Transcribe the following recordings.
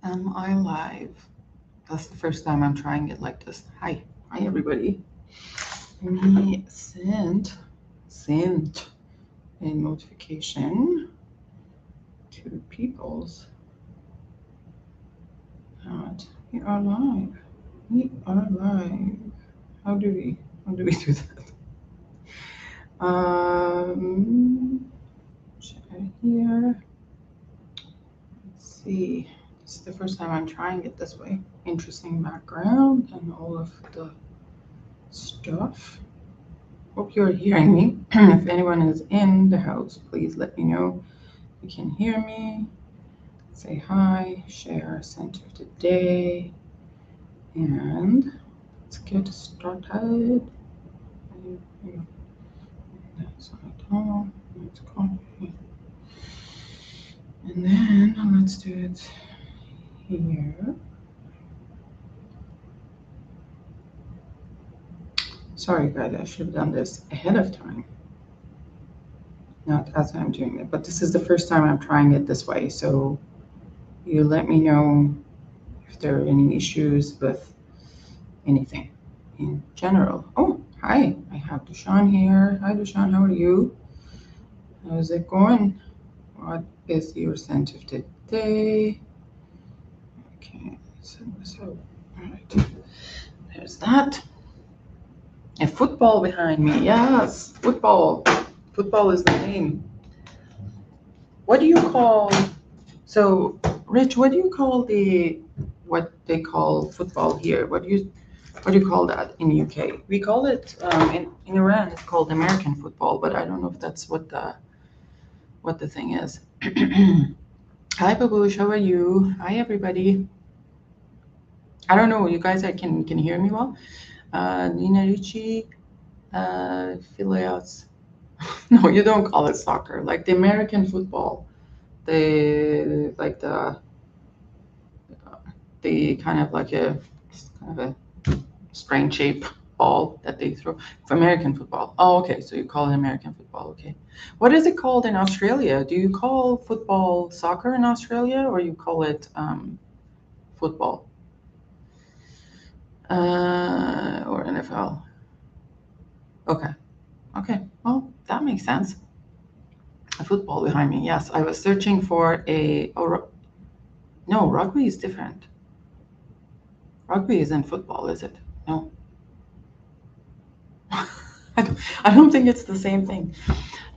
Am I live? That's the first time I'm trying it like this. Hi everybody. Let me send a notification to people's that we are live. We are live. How do we do that? Share here. Let's see. This is the first time I'm trying it this way. Interesting background and all of the stuff. Hope you're hearing me. If anyone is in the house, please let me know you can hear me. Say hi, share center today, and let's get started. That's all. Let's copy. And then let's do it here. Sorry guys, I should have done this ahead of time. Not as I'm doing it, but this is the first time I'm trying it this way, so you let me know if there are any issues with anything in general. Oh, hi, I have Dushan here. Hi Dushan, how are you? How's it going? What is your center today? Okay, send this out. All right, there's that. A football behind me. Yes, football. Football is the name. What do you call? So, Rich, what do you call what they call football here? What do you call that in UK? We call it in Iran. It's called American football, but I don't know if that's what the thing is. Hi, Babush. How are you? Hi, everybody. I don't know. You guys, can hear me well. Nina Ricci, Phileas. No, you don't call it soccer. Like the American football, the kind of like a strange shape ball that they throw for American football. Oh, okay. So you call it American football. Okay. What is it called in Australia? Do you call football soccer in Australia, or you call it football or NFL? Okay. Okay. Well, that makes sense. A football behind me. Yes, I was searching for no, rugby is different. Rugby isn't football, is it? No. I don't think it's the same thing.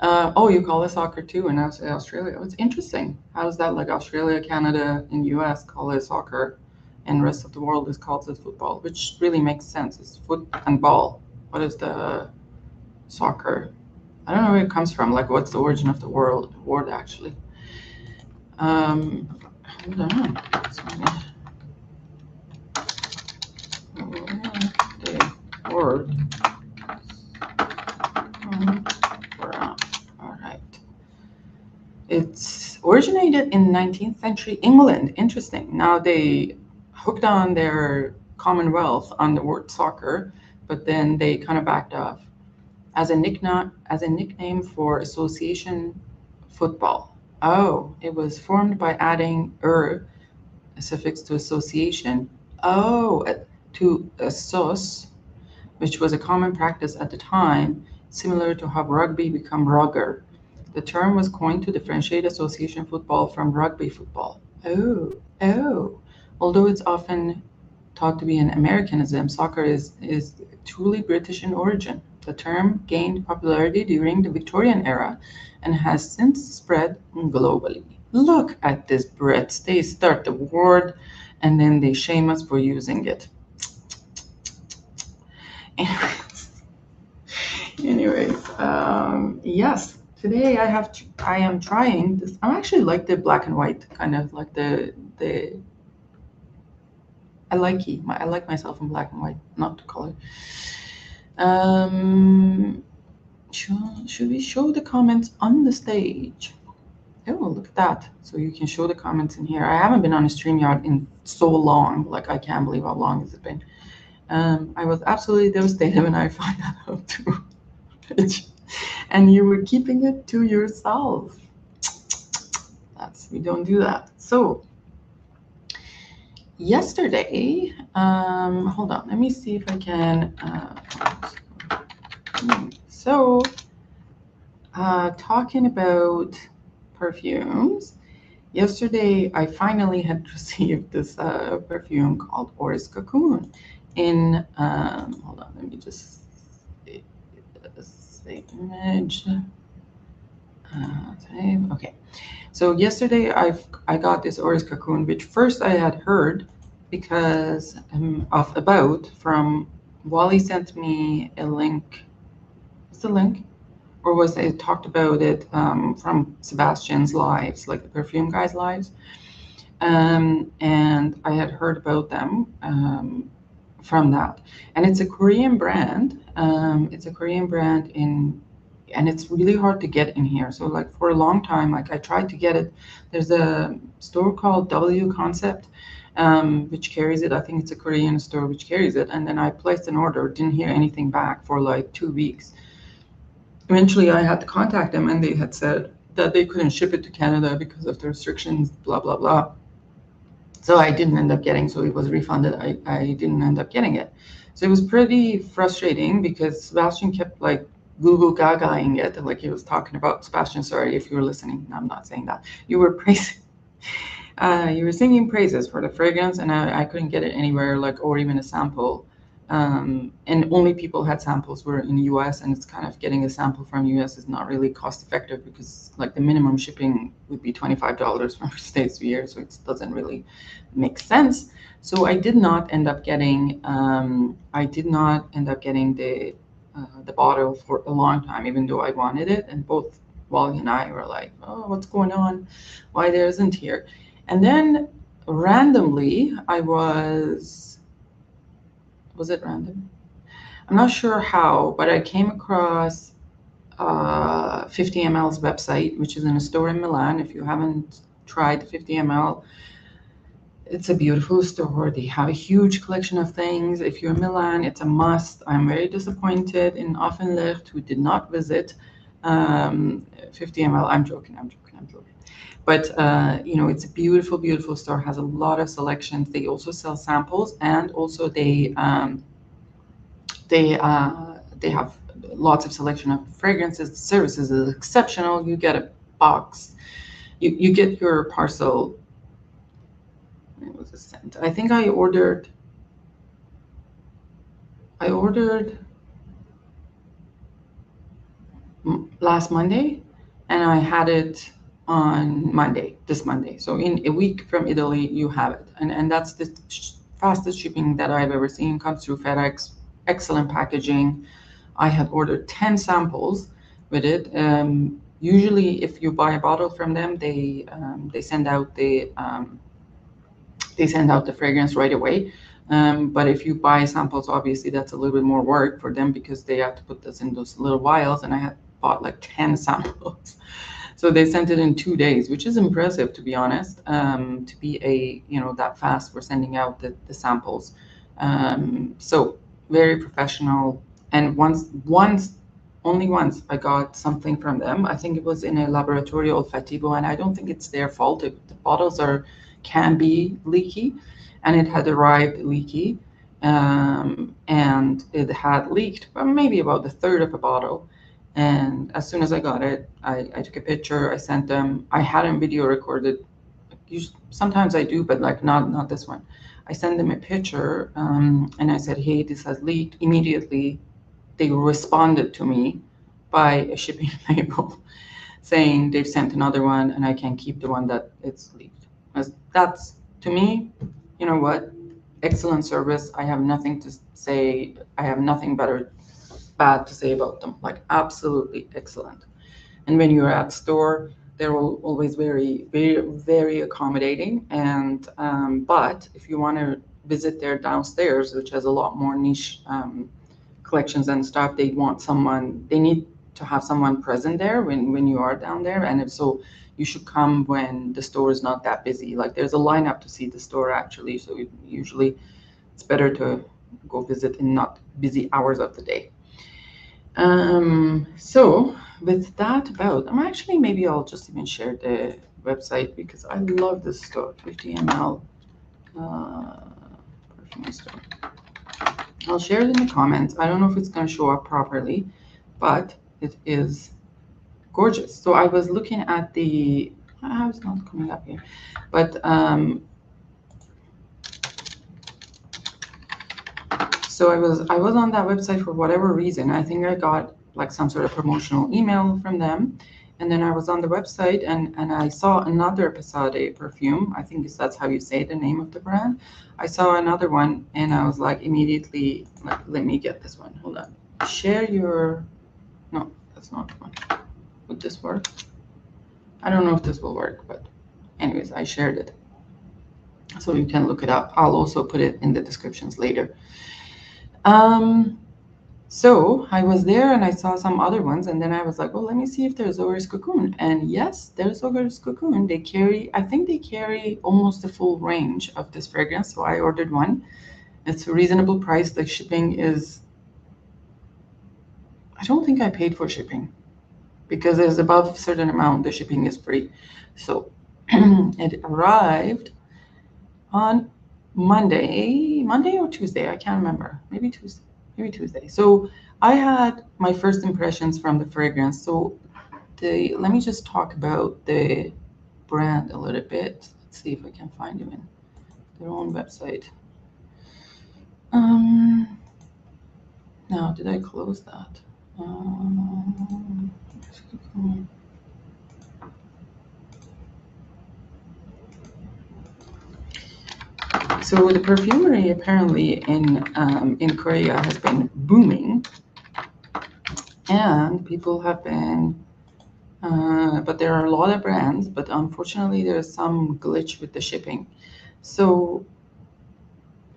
Oh, you call it soccer too in Australia. It's interesting. How is that like Australia, Canada, and US call it soccer, and the rest of the world is called it football, which really makes sense. It's foot and ball. What is the soccer? I don't know where it comes from. Like, what's the origin of the word actually? Hold on. The word. All right. It's originated in 19th century England. Interesting. Now they hooked on their Commonwealth on the word soccer, but then they kind of backed off as a nickname for association football. Oh, it was formed by adding a suffix to association. Oh, to assos, which was a common practice at the time, similar to how rugby became rugger. The term was coined to differentiate association football from rugby football. Oh. Although it's often thought to be an Americanism, soccer is truly British in origin. The term gained popularity during the Victorian era and has since spread globally. Look at these Brits. They start the word and then they shame us for using it. Anyways, yes, today I am trying this. I actually like the black and white, kind of like the I like myself in black and white, not the color. Should we show the comments on the stage? Oh, look at that. So you can show the comments in here. I haven't been on a StreamYard in so long. Like, I can't believe how long has it been. I was absolutely devastated when I found that out too. And you were keeping it to yourself. We don't do that. So yesterday, hold on, let me see if I can. So, talking about perfumes, yesterday I finally had received this perfume called Orris Cocoon in, hold on, let me just save image. Save, okay. So yesterday I got this Orris Cocoon, which first I had heard because from Wally sent me a link. What's the link? Or was it talked about it from Sebastian's lives, like the perfume guy's lives? And I had heard about them from that. And it's a Korean brand. It's a Korean brand and it's really hard to get in here. So like for a long time, like I tried to get it. There's a store called W Concept, which carries it. I think it's a Korean store which carries it. And then I placed an order, didn't hear anything back for like 2 weeks. Eventually I had to contact them and they had said that they couldn't ship it to Canada because of the restrictions, blah, blah, blah. So I didn't end up getting, so it was refunded. I didn't end up getting it. So it was pretty frustrating because Sebastian kept like Google Gagaing it, like he was talking about. Sebastian, sorry if you were listening, I'm not saying that. You were praising, you were singing praises for the fragrance, and I couldn't get it anywhere, like, or even a sample. And only people had samples were in the US, and it's kind of getting a sample from US is not really cost effective because like the minimum shipping would be $25 from States to here, so it doesn't really make sense. So I did not end up getting the bottle for a long time, even though I wanted it. And both Wally and I were like, "Oh, what's going on? Why there isn't here?" And then randomly, was it random? I'm not sure how, but I came across 50 ml's website, which is in a store in Milan. If you haven't tried 50 ml, it's a beautiful store. They have a huge collection of things. If you're in Milan, it's a must. I'm very disappointed in Offenlicht, who did not visit 50 ml. I'm joking. But it's a beautiful, beautiful store. Has a lot of selections. They also sell samples, and also they have lots of selection of fragrances. The services is exceptional. You get a box. You get your parcel. It was sent. I think I ordered last Monday, and I had it on this Monday. So in a week from Italy, you have it. And that's the fastest shipping that I've ever seen. Comes through FedEx, excellent packaging. I had ordered 10 samples with it. Usually if you buy a bottle from them, they send out the fragrance right away. But if you buy samples, obviously that's a little bit more work for them because they have to put this in those little vials, and I had bought like 10 samples. So they sent it in 2 days, which is impressive, to be honest, to be that fast for sending out the samples. So very professional. And only once I got something from them. I think it was in a laboratory olfativo, and I don't think it's their fault. The bottles can be leaky, and it had arrived leaky, and it had leaked maybe about a third of a bottle. And as soon as I got it, I took a picture. I sent them. I hadn't video recorded. Sometimes I do, but like not this one. I sent them a picture, and I said, "Hey, this has leaked." Immediately, they responded to me by a shipping label saying they've sent another one, and I can keep the one that it's leaked. That's, to me, you know what? Excellent service. I have nothing to say. I have nothing bad to say about them. Like, absolutely excellent. And when you're at store, they're always very, very, very accommodating. And but if you want to visit their downstairs, which has a lot more niche collections and stuff, they need to have someone present there when you are down there. And if so, you should come when the store is not that busy. Like, there's a lineup to see the store, actually. So usually it's better to go visit in not busy hours of the day. So with that maybe I'll just even share the website because I love this store, 50 ml. Perfume store. I'll share it in the comments. I don't know if it's going to show up properly, but it is gorgeous. So I was looking at the, it's not coming up here, but so I was on that website for whatever reason. I think I got like some sort of promotional email from them. And then I was on the website and I saw another Pesade perfume. I think that's how you say the name of the brand. I saw another one and I was like immediately, like, let me get this one. Hold on. Share your, no, that's not the one. Would this work? I don't know if this will work, but anyways, I shared it. So you can look it up. I'll also put it in the descriptions later. So I was there and I saw some other ones, and then I was like, well, let me see if there's Orris Cocoon. And yes, there's Orris Cocoon. They carry, I think they carry almost the full range of this fragrance. So I ordered one. It's a reasonable price. The shipping is, I don't think I paid for shipping because it's above a certain amount, the shipping is free. So it arrived on Monday or Tuesday. I can't remember. Maybe Tuesday. So I had my first impressions from the fragrance. So let me just talk about the brand a little bit. Let's see if I can find them in their own website. Now, did I close that? So the perfumery apparently in Korea has been booming, and people have been, but there are a lot of brands, but unfortunately there's some glitch with the shipping. So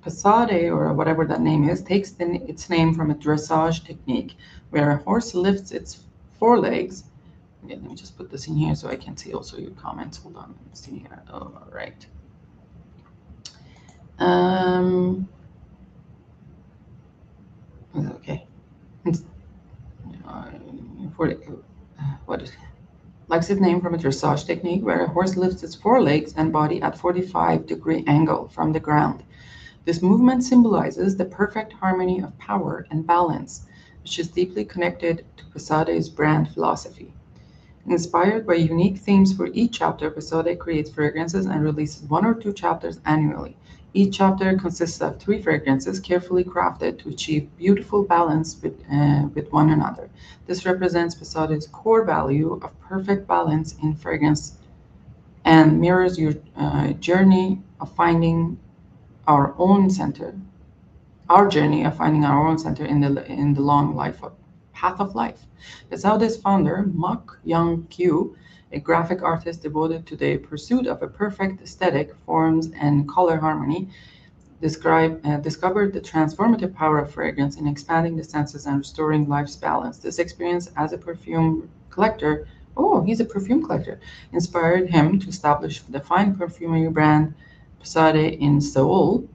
Pesade, or whatever that name is, takes its name from a dressage technique where a horse lifts its forelegs. Okay, let me just put this in here so I can see also your comments. Hold on, let's see here. Oh, all right. Okay. What is it? Likes its name from a dressage technique where a horse lifts its forelegs and body at 45-degree angle from the ground. This movement symbolizes the perfect harmony of power and balance, which is deeply connected to Pesade's brand philosophy. Inspired by unique themes for each chapter, Pesade creates fragrances and releases 1 or 2 chapters annually. Each chapter consists of 3 fragrances carefully crafted to achieve beautiful balance with one another. This represents Pesade's core value of perfect balance in fragrance and mirrors your journey of finding our own center in the long path of life. Pesade's founder, Mok Young-kyu, a graphic artist devoted to the pursuit of a perfect aesthetic, forms, and color harmony, discovered the transformative power of fragrance in expanding the senses and restoring life's balance. This experience as a perfume collector, he's a perfume collector, inspired him to establish the fine perfumery brand Pesade in Seoul,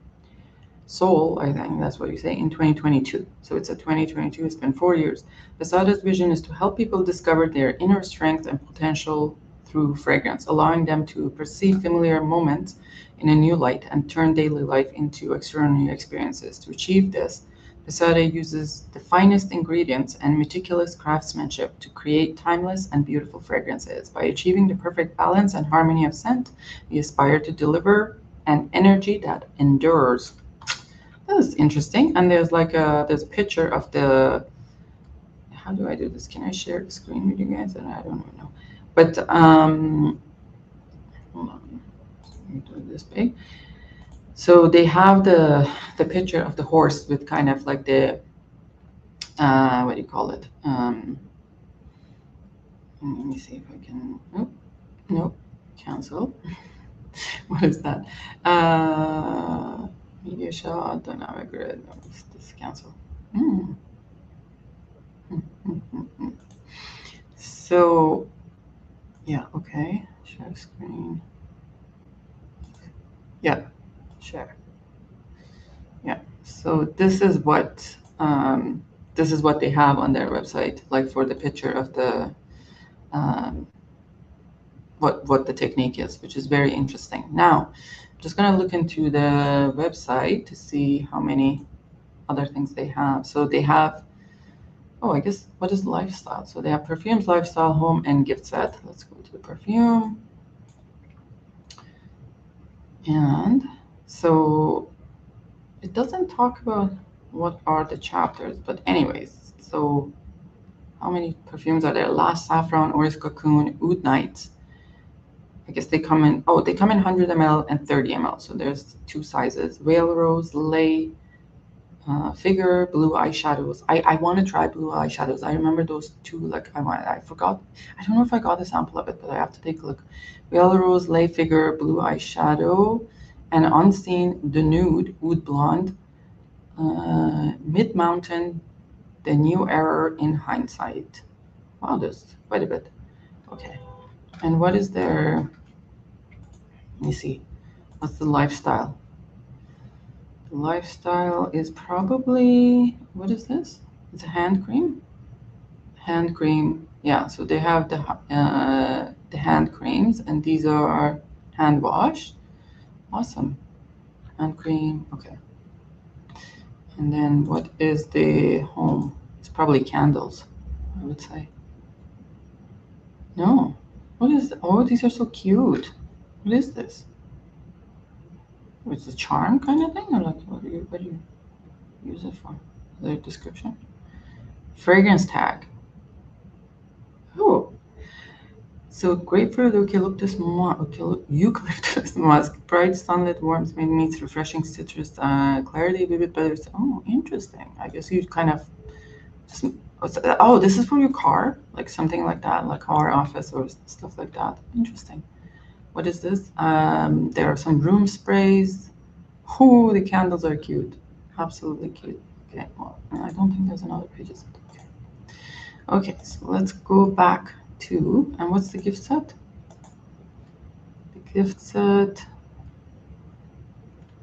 I think that's what you say, in 2022. So it's a 2022, it's been 4 years. Pesade's vision is to help people discover their inner strength and potential through fragrance, allowing them to perceive familiar moments in a new light and turn daily life into extraordinary experiences. To achieve this, Pesade uses the finest ingredients and meticulous craftsmanship to create timeless and beautiful fragrances. By achieving the perfect balance and harmony of scent, we aspire to deliver an energy that endures. That is interesting. And there's like there's a picture of the, how do I do this? Can I share the screen with you guys? And I don't even know. But hold on, let me do it this big. So they have the picture of the horse with kind of like the what do you call it? Let me see if I can. Nope, cancel. What is that? Media shot, dynamic grid. No, this cancel. So, yeah, okay. Share screen. Yeah, share. Yeah. So this is what they have on their website, like for the picture of the what the technique is, which is very interesting. Now, just gonna look into the website to see how many other things they have. So they have, oh, I guess, what is lifestyle? So they have perfumes, lifestyle, home, and gift set. Let's go to the perfume. And so it doesn't talk about what are the chapters, but anyways, so how many perfumes are there? Last Saffron, Orris Cocoon, Oud Night. I guess they come in, oh, they come in 100 ml and 30 ml. So there's two sizes, Whale Rose, Lay, Figure, blue eyeshadows. I want to try blue eyeshadows. I remember those two, like, I forgot. I don't know if I got a sample of it, but I have to take a look. Whale Rose, Lay Figure, blue eyeshadow, and Unseen, the Nude, Oud Blonde, Mid Mountain, the New Error in Hindsight. Wow, there's quite a bit. Okay. And what is their, let me see, what's the lifestyle? The lifestyle is probably, what is this? It's a hand cream? Hand cream, yeah, so they have the hand creams, and these are hand wash. Awesome. Hand cream, okay. And then what is the home? It's probably candles, I would say. No. What is, oh, these are so cute. What is this? It's a charm kind of thing, or like what do you use it for? The description. Fragrance tag. Oh. So grapefruit eucalyptus musk, bright sunlit warmth made meets refreshing citrus, clarity, vivid colors. Oh, interesting. I guess you kind of just, oh, this is for your car, like something like that, like car, office, or stuff like that. Interesting. What is this? There are some room sprays. Oh, the candles are cute. Absolutely cute. Okay, well, I don't think there's another page. Okay. Okay, so let's go back to, and what's the gift set? The gift set.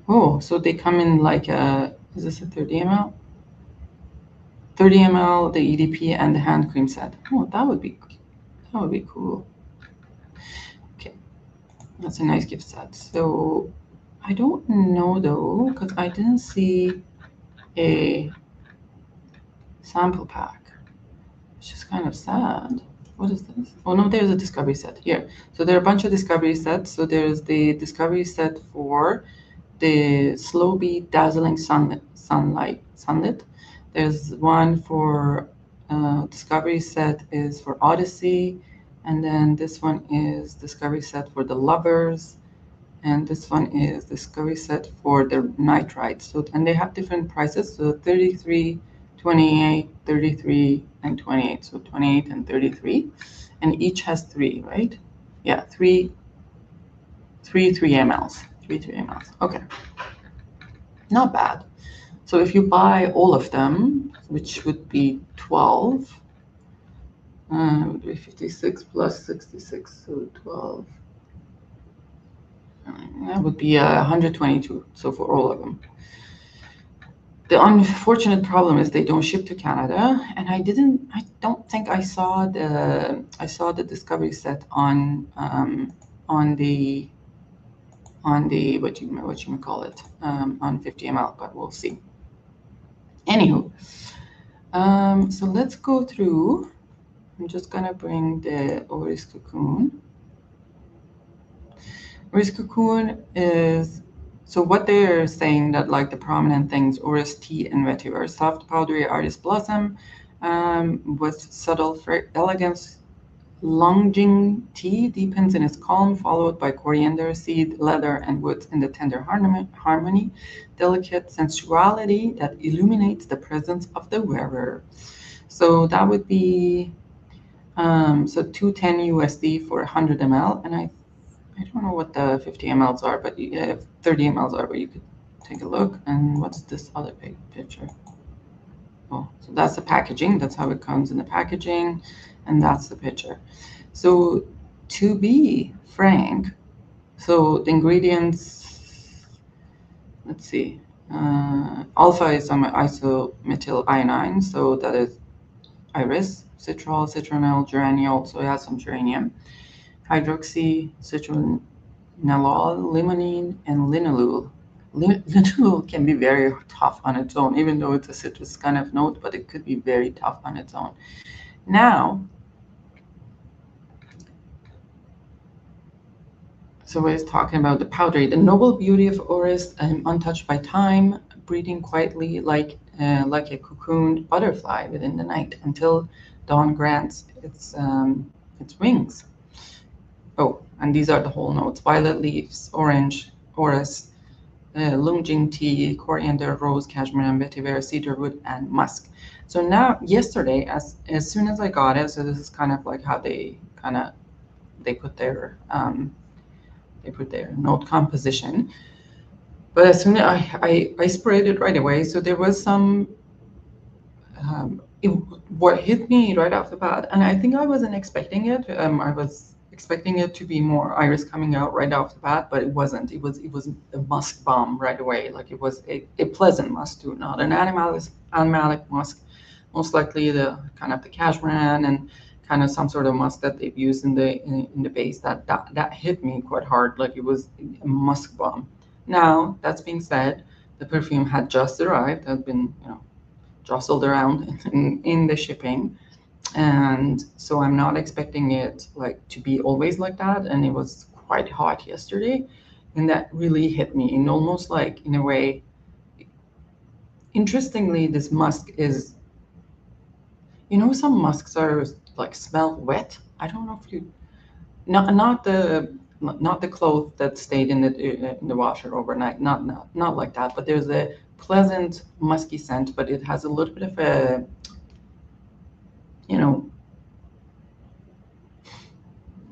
Oh, so they come in like a, is this a 30 ml? 30 ml, the EDP, and the hand cream set. Oh, that would be cool. Okay, that's a nice gift set. So I don't know though, because I didn't see a sample pack, which is kind of sad. What is this? Oh no, there's a discovery set here. So there are a bunch of discovery sets. So there's the discovery set for the Slow Beat Dazzling Sunlit. There's one for discovery set is for Odyssey, and then this one is discovery set for the Lovers, and this one is discovery set for the Night Ride. So, and they have different prices. So 33, 28, 33, and 28. So 28 and 33, and each has 3, right? Yeah, 3 mLs. 3 mLs. Okay, not bad. So if you buy all of them, which would be 12, would be 56 plus 66, so 12. That would be 122. So for all of them. The unfortunate problem is they don't ship to Canada, and I don't think I saw the discovery set on the what you call it, on 50 ml, but we'll see. Anywho, so let's go through. I'm just gonna bring the Orris Cocoon. Orris Cocoon is, so what they're saying that like the prominent things, Orris tea and vetiver, soft powdery iris blossom, with subtle elegance. Longing tea deepens in its calm, followed by coriander, seed, leather, and woods in the tender harmony, delicate sensuality that illuminates the presence of the wearer. So that would be so $210 USD for 100 ml, and I don't know what the 50 mLs are, but 30 mLs are, but you could take a look. And what's this other picture? Oh, so that's the packaging. That's how it comes in the packaging. And that's the picture. So to be frank, so the ingredients, let's see, alpha is isomethyl-iodine, so that is iris, citral, citronelle, geraniol, so it has some geranium, hydroxy, nalol, limonene, and linalool. Linalool can be very tough on its own, even though it's a citrus kind of note, but it could be very tough on its own. Now, so we're talking about the powdery. The noble beauty of Orris, untouched by time, breathing quietly like a cocooned butterfly within the night until dawn grants its wings. Oh, and these are the whole notes: violet leaves, orange, orris, Lungjing tea, coriander, rose, cashmere, and vetiver, cedarwood, and musk. So now, yesterday, as soon as I got it, so this is kind of like how they put their note composition. But as soon as I sprayed it right away, so there was some what hit me right off the bat, and I think I wasn't expecting it. I was expecting it to be more iris coming out right off the bat, but it wasn't. It was a musk bomb right away. Like it was a pleasant musk too, not an animalic musk. Most likely the kind of the cashmere and kind of some sort of musk that they've used in the base that hit me quite hard. Like it was a musk bomb. Now that's being said, the perfume had just arrived. Had been jostled around in the shipping, and so I'm not expecting it like to be always like that. And it was quite hot yesterday, and that really hit me in almost like in a way. Interestingly, this musk is, some musks are like smell wet. I don't know if you not the clothes that stayed in the washer overnight. Not like that. But there's a pleasant musky scent, but it has a little bit of a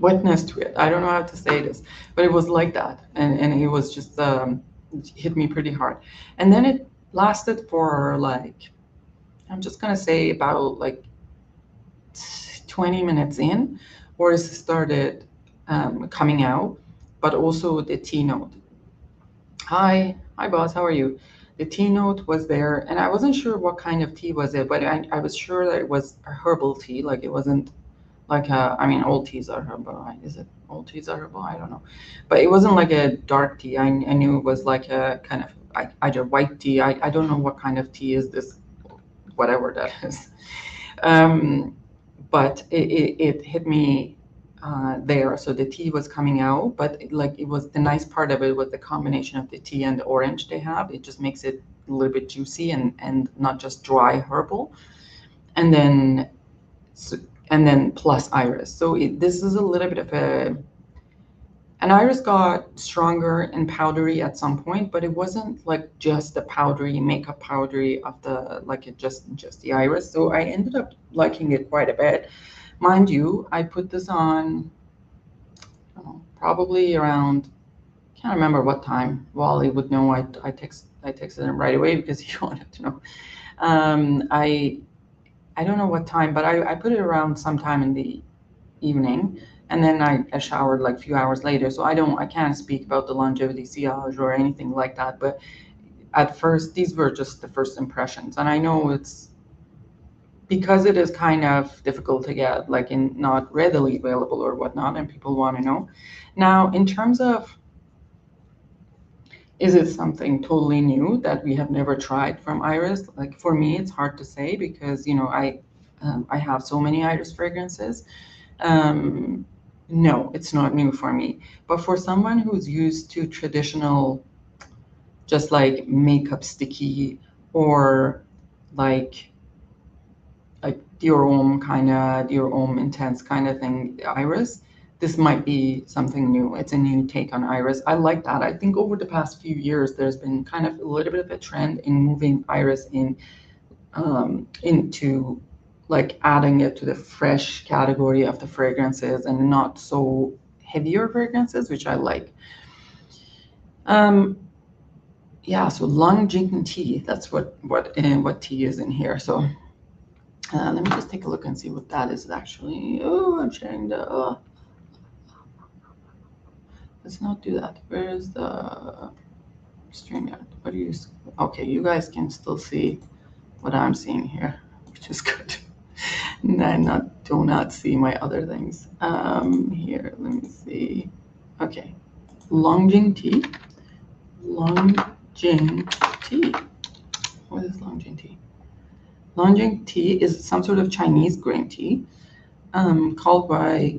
wetness to it. I don't know how to say this, but it was like that, and it was just hit me pretty hard. And then it lasted for like, I'm just gonna say about like 20 minutes in, where it started coming out, but also the tea note. Hi, boss, how are you? The tea note was there, and I wasn't sure what kind of tea was it, but I was sure that it was a herbal tea. Like it wasn't like I mean, all teas are herbal, right? Is it all teas are herbal? I don't know, but it wasn't like a dark tea. I knew it was like a kind of either white tea. I don't know what kind of tea is this, whatever that is. But it hit me there. So the tea was coming out, but it was the nice part of it was the combination of the tea and the orange they have. It just makes it a little bit juicy and not just dry herbal. And then plus iris. So this is a little bit of an iris got stronger and powdery at some point, but it wasn't like just the powdery makeup powdery of the like it just the iris. So I ended up liking it quite a bit. Mind you, I put this on probably around, can't remember what time. Wally would know. I texted him right away because he wanted to know. I don't know what time, but I put it around sometime in the evening, and then I showered like a few hours later. So I can't speak about the longevity sillage or anything like that. But at first, these were just the first impressions, and I know it's because it is kind of difficult to get, like in not readily available or whatnot, and people want to know. Now, in terms of, is it something totally new that we have never tried from Iris? Like for me, it's hard to say because I have so many Iris fragrances. No, it's not new for me. But for someone who's used to traditional, just like makeup sticky or like Dior Homme intense kind of thing, Iris, this might be something new. It's a new take on Iris. I like that. I think over the past few years, there's been kind of a little bit of a trend in moving Iris into like adding it to the fresh category of the fragrances and not so heavier fragrances, which I like. Yeah, so Longjing tea. That's what tea is in here. So let me just take a look and see what that is actually. Oh, I'm sharing the. Let's not do that. Where is the stream at? What do you? Okay, you guys can still see what I'm seeing here, which is good. And I do not see my other things. Here, let me see. Okay, Longjing tea. Longjing tea. What is Longjing tea? Longjing tea is some sort of Chinese green tea, called by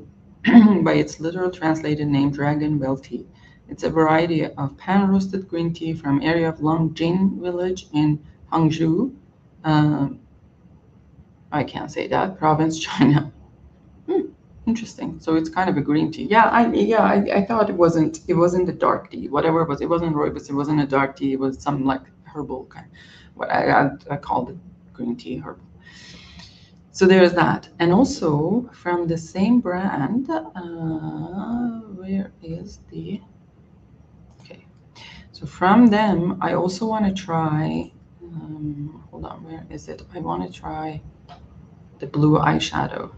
by its literal translated name Dragon Well Tea. It's a variety of pan-roasted green tea from area of Longjing village in Hangzhou. I can't say that province, China. Interesting. So it's kind of a green tea. I thought it wasn't a dark tea. Whatever it was, it wasn't rooibos. It wasn't a dark tea. It was some like herbal kind. What I called it green tea herbal. So there's that, and also from the same brand. Where is the? Okay. So from them, I also want to try. Hold on. Where is it? I want to try the blue eyeshadow,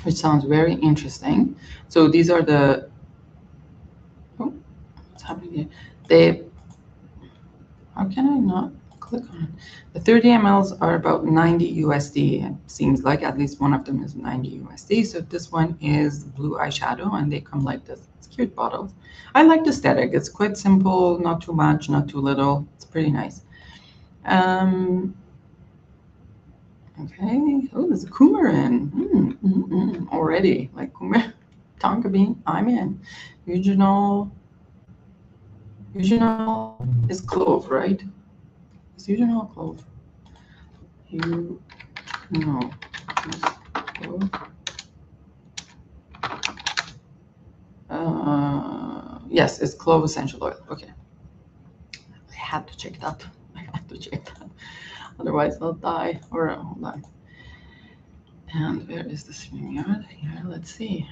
which sounds very interesting. So these are the, oh, what's happening here? How can I not click on it? The 30 mLs are about 90 USD. It seems like at least one of them is 90 USD. So this one is blue eyeshadow, and they come like this. It's cute bottles. I like the aesthetic. It's quite simple, not too much, not too little. It's pretty nice. Okay. Oh, there's a coumarin. Already. Like coumarin, tonka bean, I'm in. Eugenol is clove, right? Is eugenol clove? Eugenol is clove. Yes, it's clove essential oil. Okay. I had to check that. Otherwise I'll die. Or hold on. And where is the StreamYard? Here, let's see.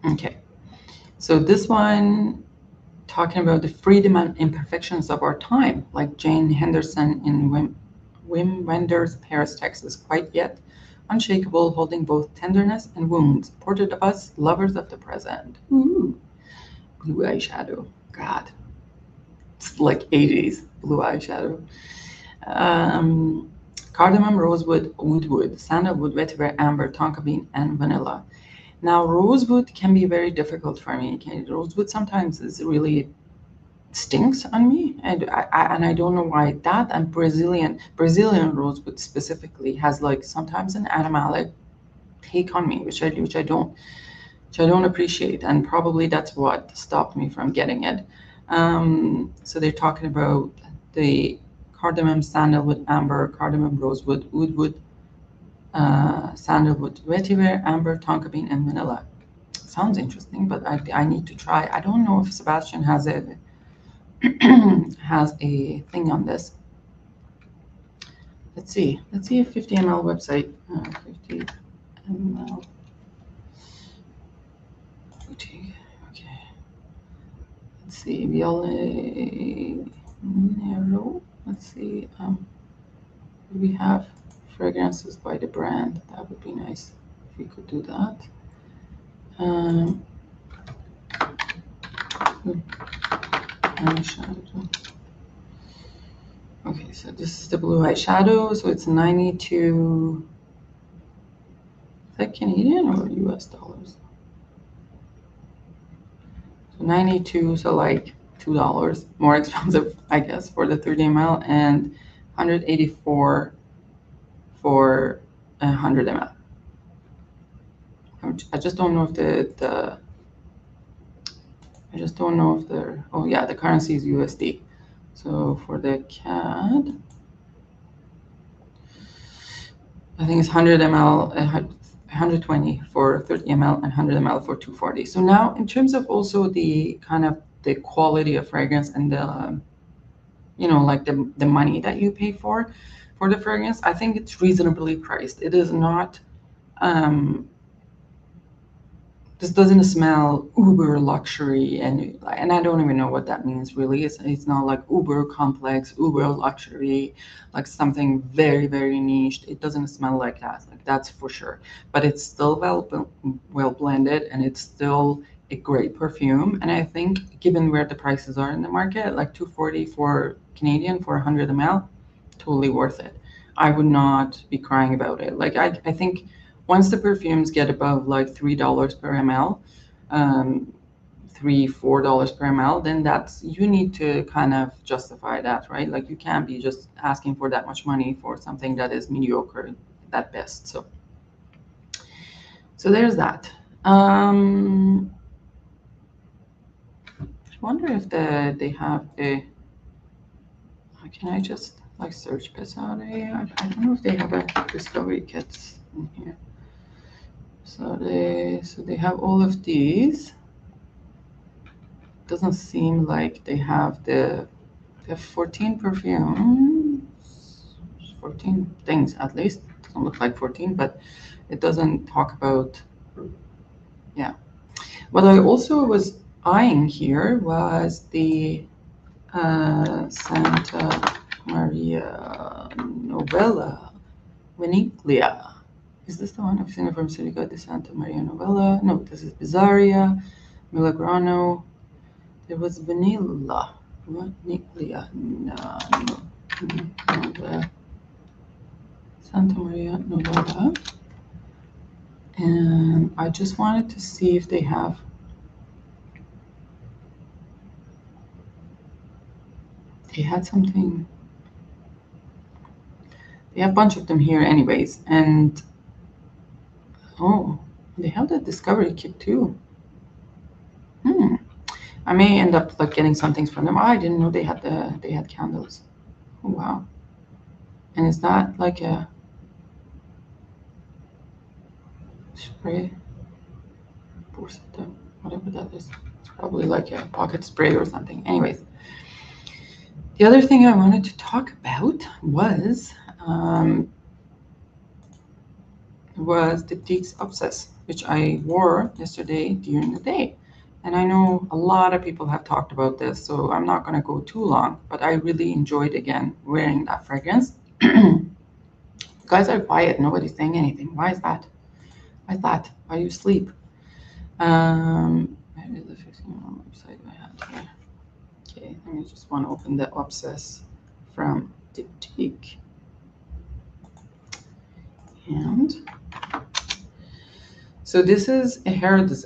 Okay. So this one, talking about the freedom and imperfections of our time, like Jane Henderson in Wim Wenders, Paris, Texas. Quite yet unshakable, holding both tenderness and wounds. Portrait of us, lovers of the present. Ooh. Blue eyeshadow. God. It's like 80s blue eyeshadow. Cardamom, rosewood, woodwood, sandalwood, vetiver, amber, tonka bean, and vanilla. Now, rosewood can be very difficult for me. Rosewood sometimes is really stinks on me, and I don't know why. That and Brazilian rosewood specifically has like sometimes an animalic take on me, which I don't appreciate, and probably that's what stopped me from getting it. So they're talking about the cardamom, sandalwood, amber, cardamom, rosewood, woodwood, sandalwood, vetiver, amber, tonka bean, and vanilla. Sounds interesting, but I need to try. I don't know if Sebastian has a has a thing on this. Let's see a 50 ml website. 50 ml boutique. Okay. Let's see. Viole Nero. Let's see. We have fragrances by the brand. That would be nice if we could do that. Eyeshadow. Okay, so this is the blue eyeshadow. So it's 92. Is that Canadian or US dollars? So 92, so like $2 more expensive, I guess, for the 30 ml, and 184 for 100 ml. I just don't know if oh yeah, the currency is USD. So for the CAD, I think it's 100 ml, 120 for 30 ml and 100 ml for 240. So now in terms of also the kind of the quality of fragrance and the, like the money that you pay for the fragrance, I think it's reasonably priced. It is not, this doesn't smell uber luxury, and I don't even know what that means really. It's not like uber complex, uber luxury, like something very, very niche. It doesn't smell like that, like that's for sure. But it's still well blended, and it's still a great perfume. And I think given where the prices are in the market, like 240 for Canadian for 100 ml, totally worth it. I would not be crying about it. Like I think once the perfumes get above like $3 per ml, $3-4 per ml, then that's, you need to kind of justify that, right? Like you can't be just asking for that much money for something that is mediocre at best. So there's that. I wonder if they have a, can I just like search Pesade? I don't know if they have a discovery kits in here. So they have all of these. Doesn't seem like they have they have 14 perfumes, 14 things at least. Doesn't look like 14, but it doesn't talk about, yeah. What I also was eyeing here was the Santa Maria Novella Viniglia. Is this the one? I've seen it from Silica de Santa Maria Novella. No, this is Bizzaria, Milagrano. There was Vanilla. Viniglia. No. Santa Maria Novella. And I just wanted to see if they have. They had something. They have a bunch of them here anyways. And oh, they have the discovery kit too. I may end up like getting some things from them. I didn't know they had candles. Oh wow. And is that like a spray? Whatever that is. It's probably like a pocket spray or something. Anyways. The other thing I wanted to talk about was Diptyque Opsis, which I wore yesterday during the day. And I know a lot of people have talked about this, so I'm not going to go too long, but I really enjoyed, again, wearing that fragrance. You guys are quiet. Nobody's saying anything. Why is that? Why is that? Why you sleep? Where is the fixing on website I had here? Okay, let me just want to open the Opsis from Diptyque. And so this is a Harrods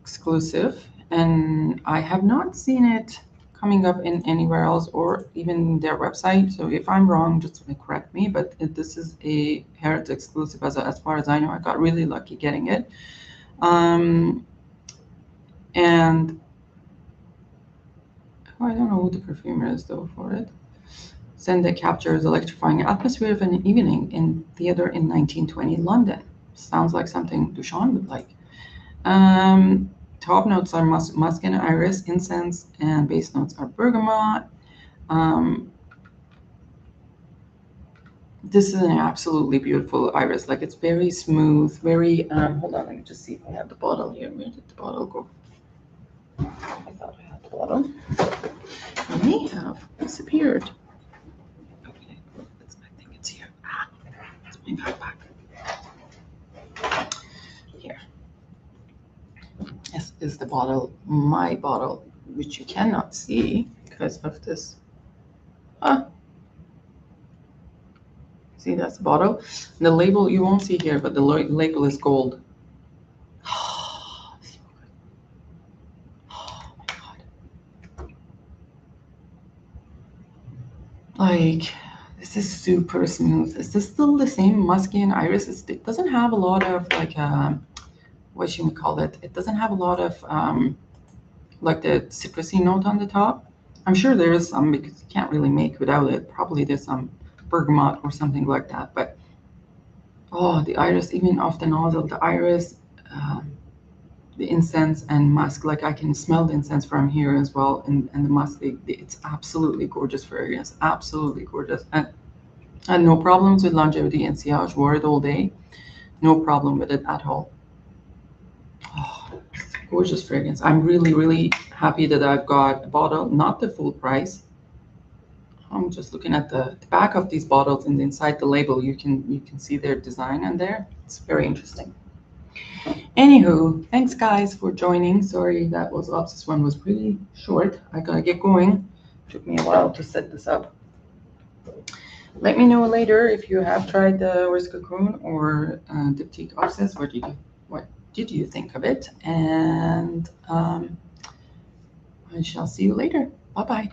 exclusive, and I have not seen it coming up in anywhere else or even their website. So if I'm wrong, just correct me. But this is a Harrods exclusive, as far as I know. I got really lucky getting it. And I don't know who the perfumer is though for it. Sende captures electrifying atmosphere of an evening in theater in 1920 London. Sounds like something Duchamp would like. Top notes are musk and iris, incense, and base notes are bergamot. This is an absolutely beautiful iris. Like, it's very smooth, very, hold on, let me just see if I have the bottle here. Where did the bottle go? I thought I had the bottle. It may have disappeared. Okay, I think it's here. It's my backpack. Here. This is the bottle, my bottle, which you cannot see because of this. See, that's the bottle. The label you won't see here, but the label is gold. Oh, so good. Oh my God. Like, this is super smooth. Is this still the same musky and iris? It doesn't have a lot of like, what should we call it? It doesn't have a lot of like the citrusy note on the top. I'm sure there is some because you can't really make without it. Probably there's some bergamot or something like that. But oh, the iris, even off the nozzle, the iris, the incense and musk, like I can smell the incense from here as well, and the musk, it's absolutely gorgeous fragrance, absolutely gorgeous. And I had no problems with longevity and sillage, wore it all day, no problem with it at all. Oh, gorgeous fragrance. I'm really, really happy that I've got a bottle, not the full price. I'm just looking at the back of these bottles, and inside the label, you can see their design on there. It's very interesting. Anywho, thanks guys for joining. Sorry that was Opsis one was pretty short. I gotta get going. Took me a while to set this up. Let me know later if you have tried the Orris Cocoon or Diptyque Opsis. What did you think of it? And I shall see you later. Bye-bye.